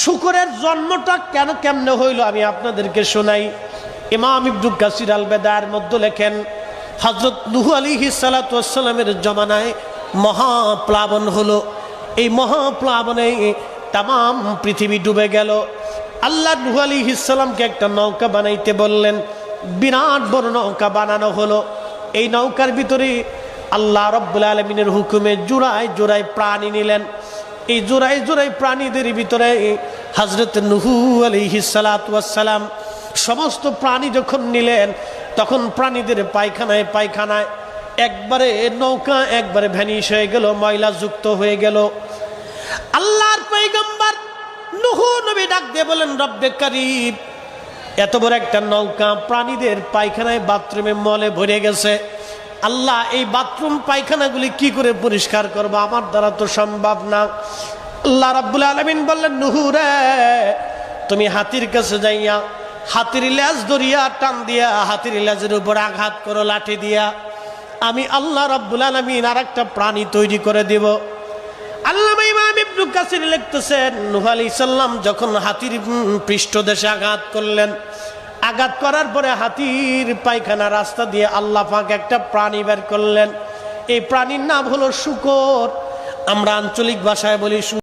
শুকরের জন্মটা কেমনে হইল আমি আপনাদেরকে শোনাই। ইমাম ইবনে কাসির আল বেদায়ের মধ্যে লেখেন, হযরত নূহ আলাইহিস সালাতু ওয়াস সালামের জমানায় মহাপ্লাবন হলো। এই মহাপ্লাবনে তাম পৃথিবী ডুবে গেল। আল্লাহ নূহ আলাইহিস সালামকে একটা নৌকা বানাইতে বললেন। বিরাট বড় নৌকা বানানো হলো। এই নৌকার ভিতরে আল্লাহ রাব্বুল আলামিনের হুকুমে জোড়ায় জোড়ায় প্রাণী নিলেন। এই জোড়ায় জোড়ায় প্রাণীদের ভিতরে হযরত নূহ আলাইহিস সালাতু ওয়াস সালাম সমস্ত প্রাণী যখন নিলেন, তখন প্রাণীদের পায়খানায় পায়খানায় একবারে নৌকা একবারে ভ্যানিশ হয়ে গেল, ময়লা যুক্ত হয়ে গেল। আল্লাহর পয়গম্বর নূহ নবী ডাক দিয়ে বলেন, রব্বে কারীম, এত বড় একটা নৌকা প্রাণীদের পায়খানায় বাথরুমে মলে ভরে গেছে। আল্লাহ, এই বাথরুম পায়খানাগুলি কি করে পরিষ্কার করব? আমার দ্বারা তো সম্ভব না। আল্লাহ রাব্বুল আলামিন বললেন, নূহ রে, তুমি হাতির কাছে যাইয়া হাতির লেজ ধরিয়া টান দিয়া হাতির লেজের উপর আঘাত করো লাঠি দিয়া, আমি আল্লাহ রাব্বুল আলামিন আর একটা প্রাণী তৈরি করে দিব। আল্লামা ইমাম ইবনে কাসির লিখতেছেন, নূহ আলাইহিস সালাম যখন হাতির পৃষ্ঠদেশে আঘাত করলেন, আঘাত করার পরে হাতির পায়খানা রাস্তা দিয়ে আল্লাহ পাক একটা প্রাণী বের করলেন। এই প্রাণীর নাম হলো শূকর। আমরা আঞ্চলিক ভাষায় বলি